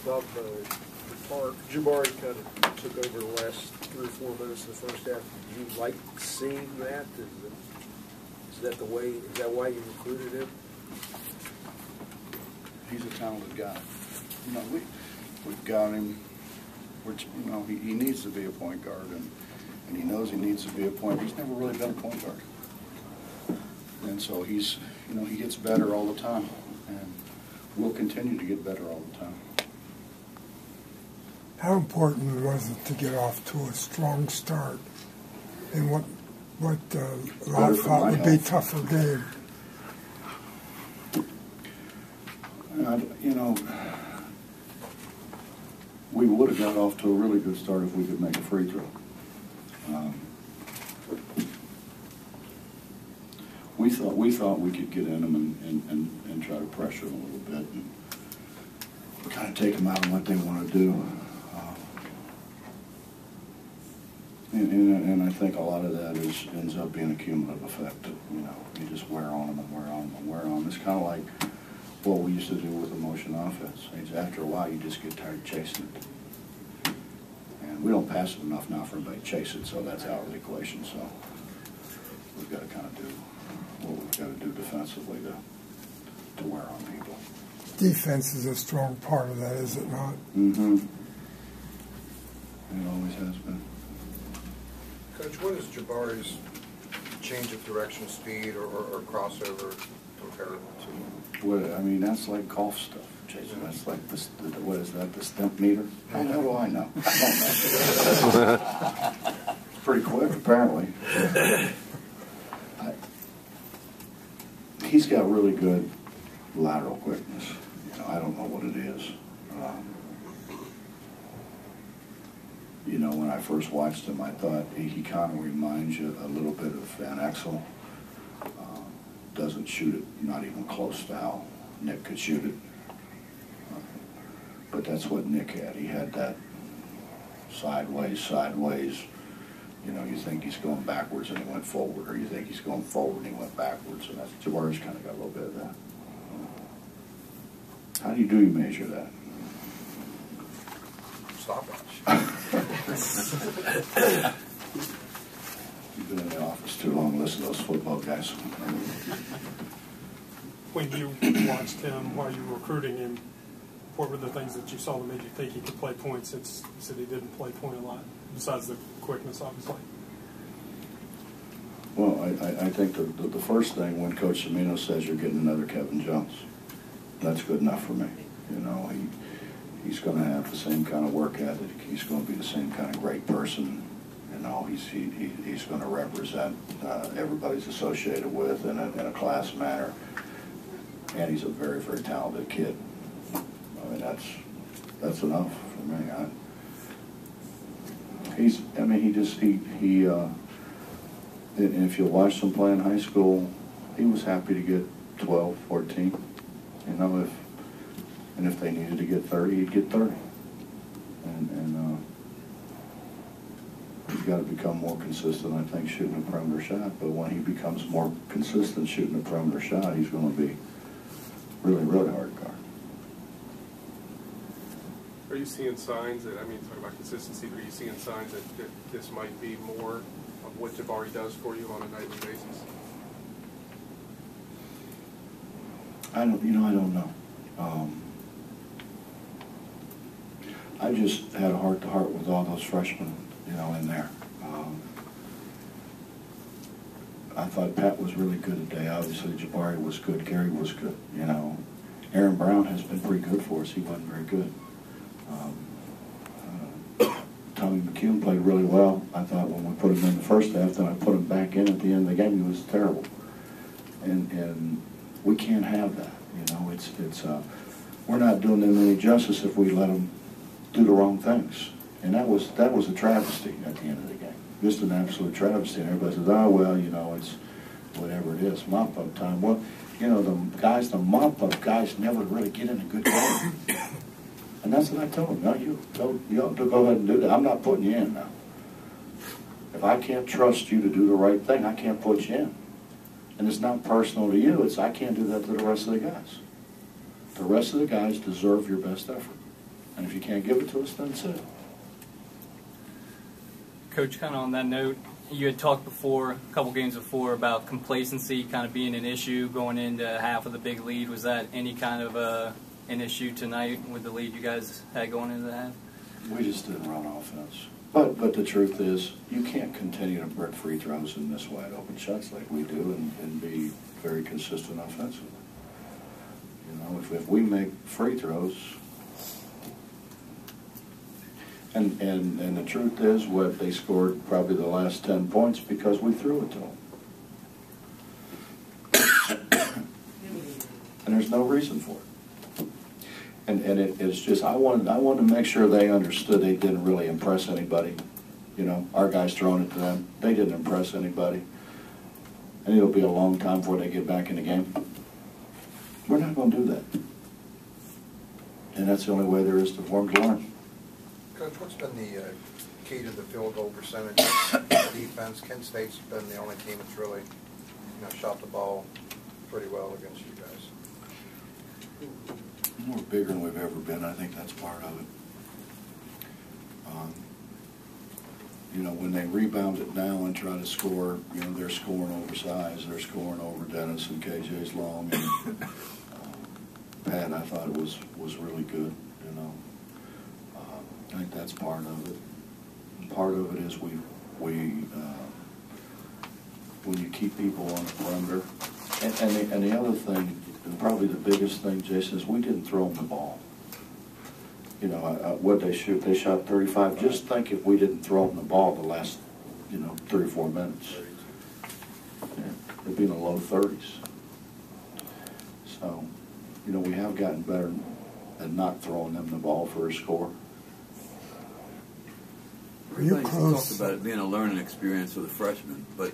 Bob, Jabari kind of took over the last 3 or 4 minutes of the first half. Did you like seeing that? Is that the way? Is that why you recruited him? He's a talented guy. You know, we've got him. Which, you know, he needs to be a point guard, and he knows he needs to be a point. He's never really been a point guard, and so he's, you know, he gets better all the time, and will continue to get better all the time. How important was it to get off to a strong start in what a lot thought would be a tougher game? You know, we would have got off to a really good start if we could make a free throw. We thought we could get in them and try to pressure them a little bit and kind of take them out on what they want to do. And I think a lot of that ends up being a cumulative effect. You know, you just wear on them and wear on them and wear on them. It's kind of like what we used to do with the motion offense. After a while, you just get tired of chasing it. And we don't pass it enough now for everybody to chase it, so that's out of the equation. So we've got to kind of do what we've got to do defensively to wear on people. Defense is a strong part of that, is it not? Mm-hmm. It always has been. Coach, what is Jabari's change of direction, speed, or crossover compared to? What, I mean, that's like golf stuff, Jason. That's like, what is that, the stimp meter? How the hell do I know? I don't know. It's pretty quick, apparently. He's got really good lateral quickness. You know, I don't know what it is. You know, when I first watched him, I thought he kind of reminds you a little bit of Van Exel. Doesn't shoot it, not even close to how Nick could shoot it. But that's what Nick had. He had that sideways. You know, you think he's going backwards and he went forward, or you think he's going forward and he went backwards, and that's Jabari's kind of got a little bit of that. How do you measure that? Stopwatch. You've been in the office too long. Listen to those football guys. When you watched him while you were recruiting him, what were the things that you saw that made you think he could play point, since you said he didn't play point a lot, besides the quickness, obviously? Well, I think the first thing, when Coach Cimino says you're getting another Kevin Jones, that's good enough for me. You know, he's going to have the same kind of work ethic. He's going to be the same kind of great person. You know, he's going to represent everybody's associated with in a class manner. And he's a very, very talented kid. I mean, that's enough for me. And if you watch him play in high school, he was happy to get 12, 14. You know, if they needed to get 30, he'd get 30. And he's got to become more consistent, I think, shooting a perimeter shot. But when he becomes more consistent shooting a perimeter shot, he's going to be really, really hard to guard. Are you seeing signs that, I mean, talking about consistency, but are you seeing signs that this might be more of what Jabari does for you on a nightly basis? I don't know. I just had a heart-to-heart with all those freshmen, you know, in there. I thought Pat was really good today. Obviously, Jabari was good. Gary was good, you know. Aaron Brown has been pretty good for us. He wasn't very good. Tommy McCune played really well. I thought when we put him in the first half, then I put him back in at the end of the game. He was terrible. And we can't have that. You know, it's we're not doing them any justice if we let them do the wrong things. And that was a travesty at the end of the game. Just an absolute travesty. And everybody says, oh, well, you know, it's whatever it is, mop-up time. Well, you know, the mop-up guys never really get in a good game. And that's what I told them. No, you go ahead and do that. I'm not putting you in now. If I can't trust you to do the right thing, I can't put you in. And it's not personal to you. I can't do that to the rest of the guys. The rest of the guys deserve your best effort. And if you can't give it to us, then sit. Coach, kind of on that note, you had talked before, a couple games before, about complacency kind of being an issue going into half of the big lead. Was that any kind of an issue tonight with the lead you guys had going into the half? We just didn't run offense. But the truth is, you can't continue to brick free throws and miss wide open shots like we do and be very consistent offensively. You know, if we make free throws, and the truth is, what they scored probably the last 10 points because we threw it to them. And there's no reason for it. And it's just, I wanted to make sure they understood they didn't really impress anybody. You know, our guys throwing it to them, they didn't impress anybody. And it'll be a long time before they get back in the game. We're not going to do that. And that's the only way there is for them to learn. Coach, what's been the key to the field goal percentage defense? Kent State's been the only team that's really, shot the ball pretty well against you guys. We're bigger than we've ever been. I think that's part of it. When they rebound it now and try to score, they're scoring oversized. They're scoring over Dennis and KJ's long. And Pat, I thought it was really good. I think that's part of it. And part of it is when you keep people on the perimeter. And the other thing, and probably the biggest thing, Jason, is we didn't throw them the ball. What they shoot, they shot 35. Just think if we didn't throw them the ball the last, 3 or 4 minutes. Yeah, it'd be in the low 30s. So, we have gotten better at not throwing them the ball for a score. You talked about it being a learning experience for the freshmen, but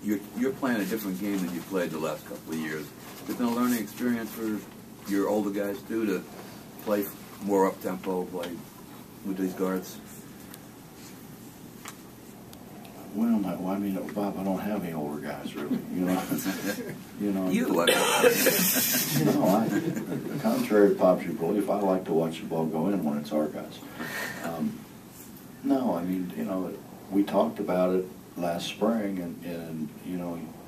you're playing a different game than you played the last couple of years. Has it been a learning experience for your older guys too to play more up tempo, play with these guards? Well, Bob, I don't have any older guys really. Contrary to popular belief, I like to watch the ball go in when it's our guys. We talked about it last spring, and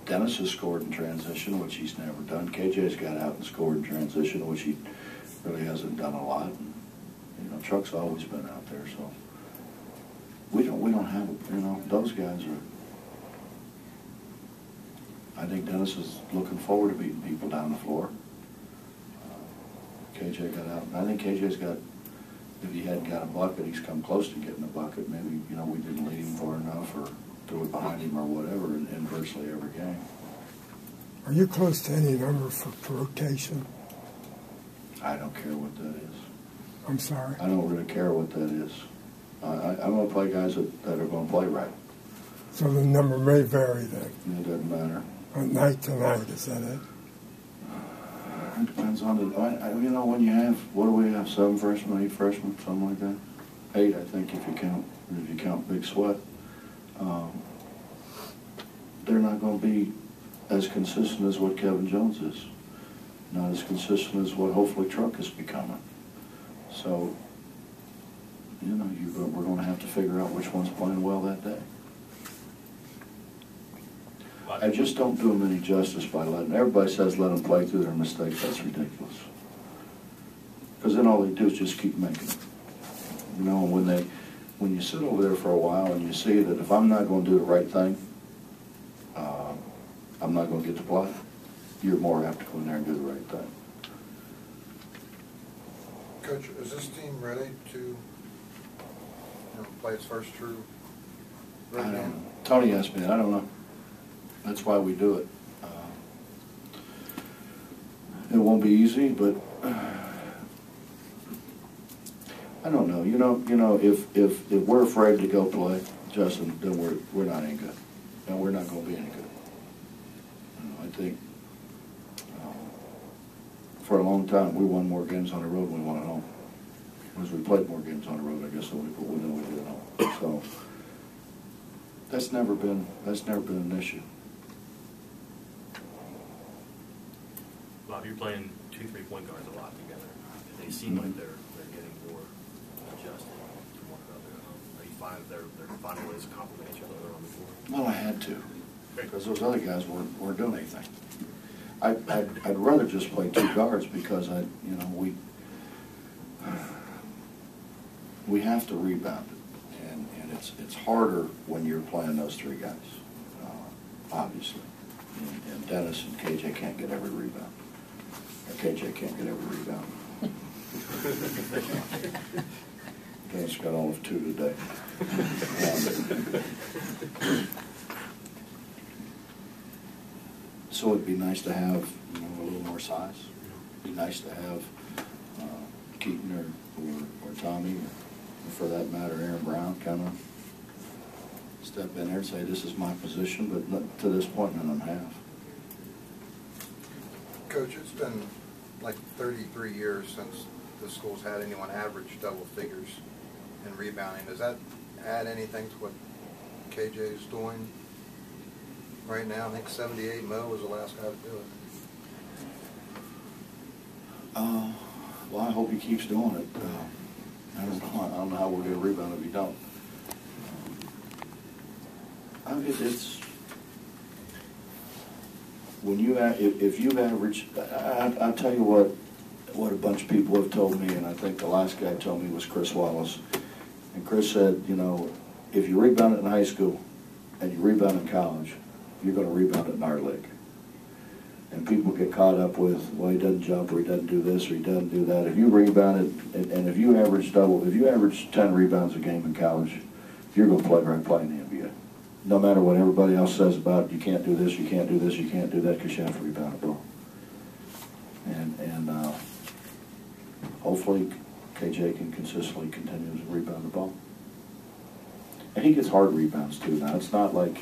Dennis has scored in transition, which he's never done. KJ's got out and scored in transition, which he really hasn't done a lot. And, Chuck's always been out there, so we don't have those guys are. I think Dennis is looking forward to beating people down the floor. KJ got out. I think KJ's got. If he hadn't got a bucket, he's come close to getting a bucket. Maybe, we didn't lead him far enough or threw it behind him or whatever in virtually every game. Are you close to any number for rotation? I don't care what that is. I'm sorry? I don't really care what that is. I'm going to play guys that are going to play right. So the number may vary then? It doesn't matter. Night to night, is that it? It depends on when you have, what do we have, 7 freshmen, 8 freshmen, something like that? 8, I think, if you count Big Sweat. They're not going to be as consistent as what Kevin Jones is. Not as consistent as what hopefully Truck is becoming. So, we're going to have to figure out which one's playing well that day. I just don't do them any justice by everybody says let them play through their mistakes. That's ridiculous. Because then all they do is just keep making it. When you sit over there for a while and you see that if I'm not going to do the right thing, I'm not going to get to play, you're more apt to go in there and do the right thing. Coach, is this team ready to play its first true road I don't game? know. Tony asked me that. I don't know. That's why we do it. It won't be easy, but I don't know. If we're afraid to go play, Justin, then we're not any good, and we're not going to be any good. I think for a long time we won more games on the road than we won at home. Because we played more games on the road, I guess, than we did at home. So that's never been an issue. Bob, you're playing 2 3-point guards a lot together. They seem like they're getting more adjusted to one another? Are you finding they're finding ways to complement each other on the floor? Well, I had to, because those other guys weren't doing anything. I'd rather just play two guards because we have to rebound it, and it's harder when you're playing those three guys, obviously. And Dennis and KJ can't get every rebound. Or KJ can't get every rebound. Dennis got all of 2 today. So it'd be nice to have a little more size. It'd be nice to have Keaton or Tommy, or for that matter, Aaron Brown, kind of step in there and say, this is my position, but not, to this point, none of them have. Coach, it's been like 33 years since the school's had anyone average double figures in rebounding. Does that add anything to what KJ is doing right now? I think 78 Mo was the last guy to do it. Well, I hope he keeps doing it. I don't know how we're going to rebound if he don't. It's when you if you've averaged. I'll tell you what a bunch of people have told me, and I think the last guy told me was Chris Wallace. And Chris said, if you rebound it in high school and you rebound in college, you're going to rebound it in our league. And people get caught up with, well, he doesn't jump, or he doesn't do this, or he doesn't do that. If you rebound it, and if you average 10 rebounds a game in college, you're going to play in the NBA. No matter what everybody else says about, you can't do this, you can't do this, you can't do that, because you have to rebound the ball. And hopefully KJ can consistently continue to rebound the ball. And he gets hard rebounds too now. It's not like,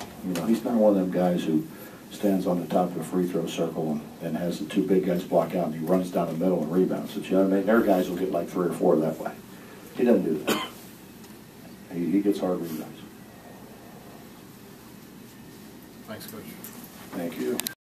he's not one of them guys who stands on the top of the free throw circle and has the two big guys block out and he runs down the middle and rebounds it. You know what I mean? Their guys will get like 3 or 4 that way. He doesn't do that. He gets hard rebounds. Thanks, Coach. Thank you.